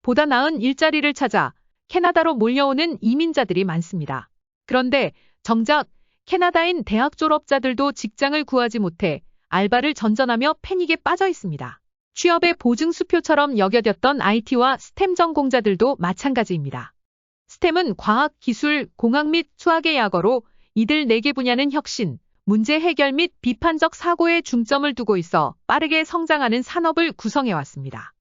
보다 나은 일자리를 찾아 캐나다로 몰려오는 이민자들이 많습니다. 그런데 정작 캐나다인 대학 졸업자들도 직장을 구하지 못해 알바를 전전하며 패닉에 빠져 있습니다. 취업의 보증수표처럼 여겨졌던 IT와 스템 전공자들도 마찬가지입니다. 스템은 과학, 기술, 공학 및 수학의 약어로 이들 4개 분야는 혁신, 문제 해결 및 비판적 사고에 중점을 두고 있어 빠르게 성장하는 산업을 구성해왔습니다.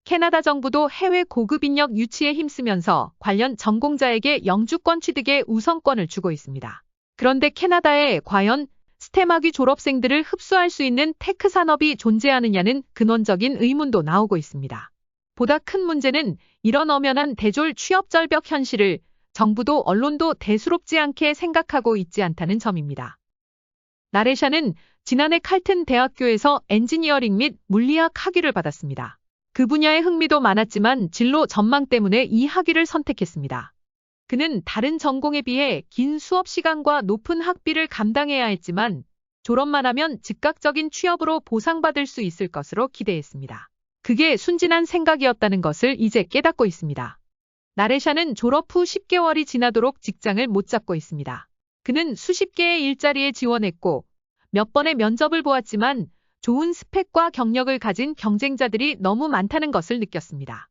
캐나다 정부도 해외 고급 인력 유치에 힘쓰면서 관련 전공자에게 영주권 취득에 우선권을 주고 있습니다. 그런데 캐나다에 과연 스템학위 졸업생들을 흡수할 수 있는 테크 산업이 존재하느냐는 근원적인 의문도 나오고 있습니다. 보다 큰 문제는 이런 엄연한 대졸 취업 절벽 현실을 정부도 언론도 대수롭지 않게 생각하고 있지 않다는 점입니다. 나레샤는 지난해 칼튼 대학교에서 엔지니어링 및 물리학 학위를 받았습니다. 그 분야에 흥미도 많았지만 진로 전망 때문에 이 학위를 선택했습니다. 그는 다른 전공에 비해 긴 수업 시간과 높은 학비를 감당해야 했지만 졸업만 하면 즉각적인 취업으로 보상받을 수 있을 것으로 기대했습니다. 그게 순진한 생각이었다는 것을 이제 깨닫고 있습니다. 나레샤는 졸업 후 10개월이 지나도록 직장을 못 잡고 있습니다. 그는 수십 개의 일자리에 지원했고 몇 번의 면접을 보았지만 좋은 스펙과 경력을 가진 경쟁자들이 너무 많다는 것을 느꼈습니다.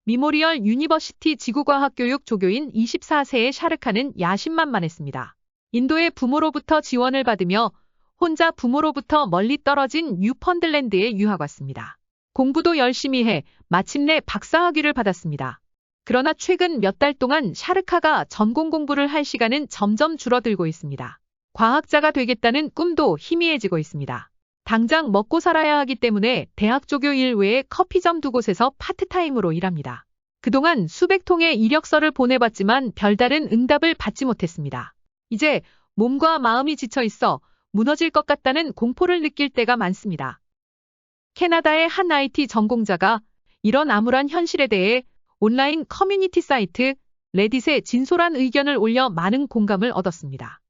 미모리얼 유니버시티 지구과학 교육 조교인 24세의 샤르카는 야심만만했습니다. 인도의 부모로부터 지원을 받으며 혼자 부모로부터 멀리 떨어진 뉴펀들랜드에 유학 왔습니다. 공부도 열심히 해 마침내 박사학위를 받았습니다. 그러나 최근 몇 달 동안 샤르카가 전공 공부를 할 시간은 점점 줄어들고 있습니다. 과학자가 되겠다는 꿈도 희미해지고 있습니다. 당장 먹고 살아야 하기 때문에 대학 조교 일 외에 커피점 2곳에서 파트타임으로 일합니다. 그동안 수백 통의 이력서를 보내봤지만 별다른 응답을 받지 못했습니다. 이제 몸과 마음이 지쳐 있어 무너질 것 같다는 공포를 느낄 때가 많습니다. 캐나다의 한 IT 전공자가 이런 암울한 현실에 대해 온라인 커뮤니티 사이트 레딧에 진솔한 의견을 올려 많은 공감을 얻었습니다.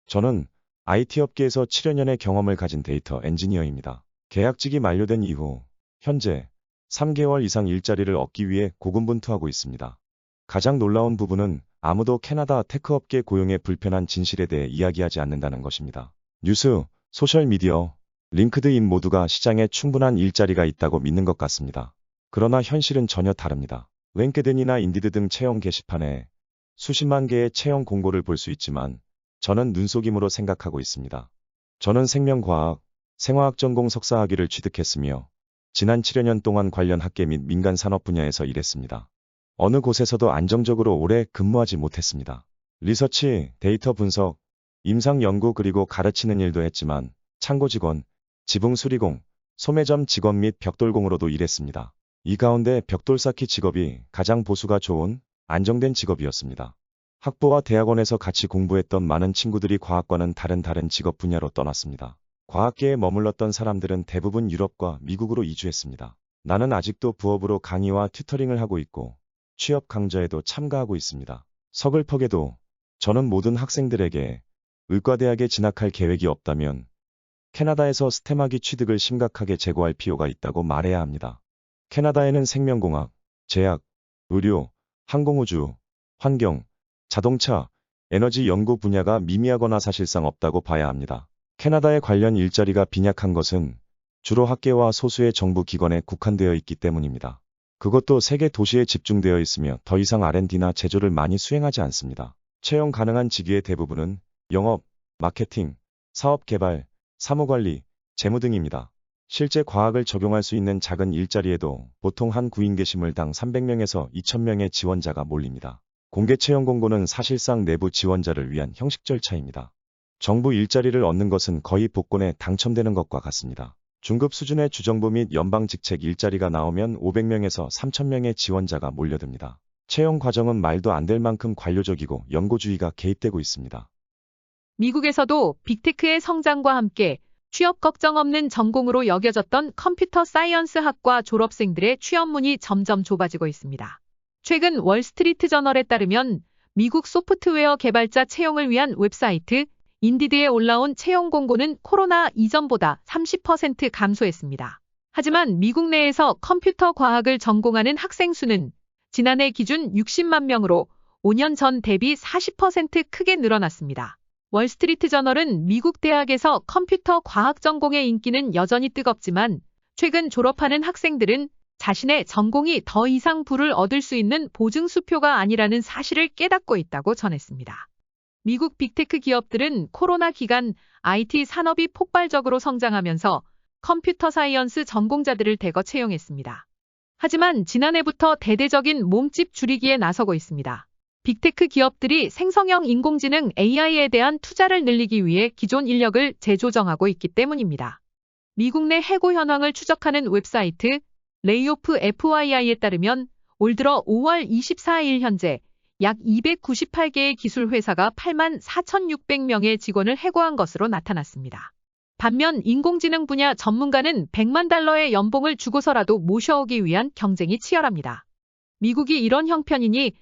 저는 IT 업계에서 7여 년의 경험을 가진 데이터 엔지니어입니다. 계약직이 만료된 이후 현재 3개월 이상 일자리를 얻기 위해 고군분투하고 있습니다. 가장 놀라운 부분은 아무도 캐나다 테크 업계 고용의 불편한 진실에 대해 이야기하지 않는다는 것입니다. 뉴스, 소셜미디어, 링크드인 모두가 시장에 충분한 일자리가 있다고 믿는 것 같습니다. 그러나 현실은 전혀 다릅니다. 랭크드인이나 인디드 등 채용 게시판에 수십만 개의 채용 공고를 볼 수 있지만 저는 눈속임으로 생각하고 있습니다. 저는 생명과학, 생화학 전공 석사학위를 취득했으며 지난 7여 년 동안 관련 학계 및 민간 산업 분야에서 일했습니다. 어느 곳에서도 안정적으로 오래 근무하지 못했습니다. 리서치, 데이터 분석, 임상 연구 그리고 가르치는 일도 했지만 창고 직원, 지붕 수리공, 소매점 직원 및 벽돌공으로도 일했습니다. 이 가운데 벽돌 쌓기 직업이 가장 보수가 좋은 안정된 직업이었습니다. 학부와 대학원에서 같이 공부했던 많은 친구들이 과학과는 다른 직업 분야로 떠났습니다. 과학계에 머물렀던 사람들은 대부분 유럽과 미국으로 이주했습니다. 나는 아직도 부업으로 강의와 튜터링을 하고 있고 취업 강좌에도 참가하고 있습니다. 서글퍼게도 저는 모든 학생들에게 의과대학에 진학할 계획이 없다면 캐나다에서 스템학위 취득을 심각하게 재고할 필요가 있다고 말해야 합니다. 캐나다에는 생명공학, 제약, 의료, 항공우주, 환경, 자동차, 에너지 연구 분야가 미미하거나 사실상 없다고 봐야 합니다. 캐나다의 관련 일자리가 빈약한 것은 주로 학계와 소수의 정부 기관에 국한되어 있기 때문입니다. 그것도 세계 도시에 집중되어 있으며 더 이상 R&D나 제조를 많이 수행하지 않습니다. 채용 가능한 직위의 대부분은 영업, 마케팅, 사업 개발, 사무관리, 재무 등입니다. 실제 과학을 적용할 수 있는 작은 일자리에도 보통 한 구인 게시물당 300명에서 2000명의 지원자가 몰립니다. 공개 채용 공고는 사실상 내부 지원자를 위한 형식 절차입니다. 정부 일자리를 얻는 것은 거의 복권에 당첨되는 것과 같습니다. 중급 수준의 주정부 및 연방 직책 일자리가 나오면 500명에서 3000명의 지원자가 몰려듭니다. 채용 과정은 말도 안 될 만큼 관료적이고 연고주의가 개입되고 있습니다. 미국에서도 빅테크의 성장과 함께 취업 걱정 없는 전공으로 여겨졌던 컴퓨터 사이언스 학과 졸업생들의 취업문이 점점 좁아지고 있습니다. 최근 월스트리트 저널에 따르면 미국 소프트웨어 개발자 채용을 위한 웹사이트 인디드에 올라온 채용 공고는 코로나 이전보다 30% 감소했습니다. 하지만 미국 내에서 컴퓨터 과학을 전공하는 학생 수는 지난해 기준 60만 명으로 5년 전 대비 40% 크게 늘어났습니다. 월스트리트 저널은 미국 대학에서 컴퓨터 과학 전공의 인기는 여전히 뜨겁지만 최근 졸업하는 학생들은 자신의 전공이 더 이상 부를 얻을 수 있는 보증 수표가 아니라는 사실을 깨닫고 있다고 전했습니다. 미국 빅테크 기업들은 코로나 기간 IT 산업이 폭발적으로 성장하면서 컴퓨터 사이언스 전공자들을 대거 채용했습니다. 하지만 지난해부터 대대적인 몸집 줄이기에 나서고 있습니다. 빅테크 기업들이 생성형 인공지능 AI에 대한 투자를 늘리기 위해 기존 인력을 재조정하고 있기 때문입니다. 미국 내 해고 현황을 추적하는 웹사이트 레이오프 FYI에 따르면 올 들어 5월 24일 현재 약 298개의 기술 회사가 8만 4,600명의 직원을 해고한 것으로 나타났습니다. 반면 인공지능 분야 전문가는 100만 달러의 연봉을 주고서라도 모셔오기 위한 경쟁이 치열합니다. 미국이 이런 형편이니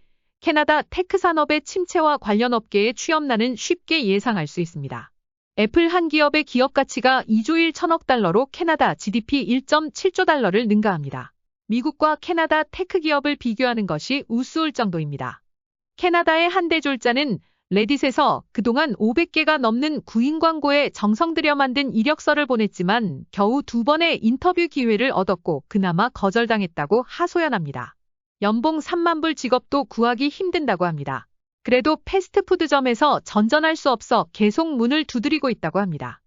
캐나다 테크 산업의 침체와 관련 업계의 취업난은 쉽게 예상할 수 있습니다. 애플 한 기업의 기업 가치가 2조 1천억 달러로 캐나다 GDP 1.7조 달러를 능가합니다. 미국과 캐나다 테크 기업을 비교하는 것이 우스울 정도입니다. 캐나다의 한대졸자는 레딧에서 그동안 500개가 넘는 구인 광고에 정성 들여 만든 이력서를 보냈지만 겨우 2번의 인터뷰 기회를 얻었고 그나마 거절당했다고 하소연합니다. 연봉 3만 불 직업도 구하기 힘든다고 합니다. 그래도 패스트푸드점에서 전전할 수 없어 계속 문을 두드리고 있다고 합니다.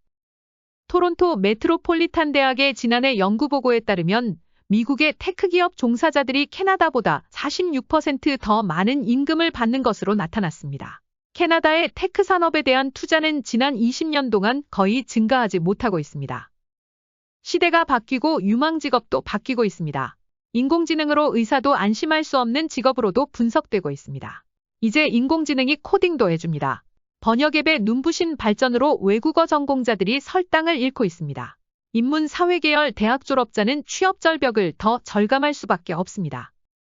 토론토 메트로폴리탄 대학의 지난해 연구 보고에 따르면 미국의 테크 기업 종사자들이 캐나다보다 46% 더 많은 임금을 받는 것으로 나타났습니다. 캐나다의 테크 산업에 대한 투자는 지난 20년 동안 거의 증가하지 못하고 있습니다. 시대가 바뀌고 유망 직업도 바뀌고 있습니다. 인공지능으로 의사도 안심할 수 없는 직업으로도 분석되고 있습니다. 이제 인공지능이 코딩도 해줍니다. 번역 앱의 눈부신 발전으로 외국어 전공자들이 설당을 잃고 있습니다. 인문 사회계열 대학 졸업자는 취업 절벽을 더 절감할 수밖에 없습니다.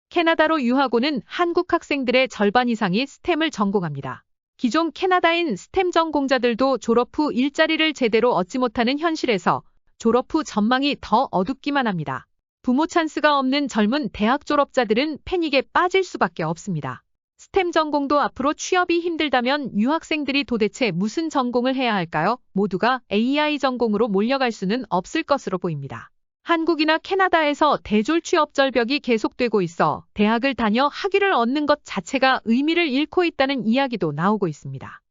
캐나다로 유학 오는 한국 학생들의 절반 이상이 스템을 전공합니다. 기존 캐나다인 스템 전공자들도 졸업 후 일자리를 제대로 얻지 못하는 현실에서 졸업 후 전망이 더 어둡기만 합니다. 부모 찬스가 없는 젊은 대학 졸업자들은 패닉에 빠질 수밖에 없습니다. 스템 전공도 앞으로 취업이 힘들다면 유학생들이 도대체 무슨 전공을 해야 할까요? 모두가 AI 전공으로 몰려갈 수는 없을 것으로 보입니다. 한국이나 캐나다에서 대졸 취업 절벽이 계속되고 있어 대학을 다녀 학위를 얻는 것 자체가 의미를 잃고 있다는 이야기도 나오고 있습니다.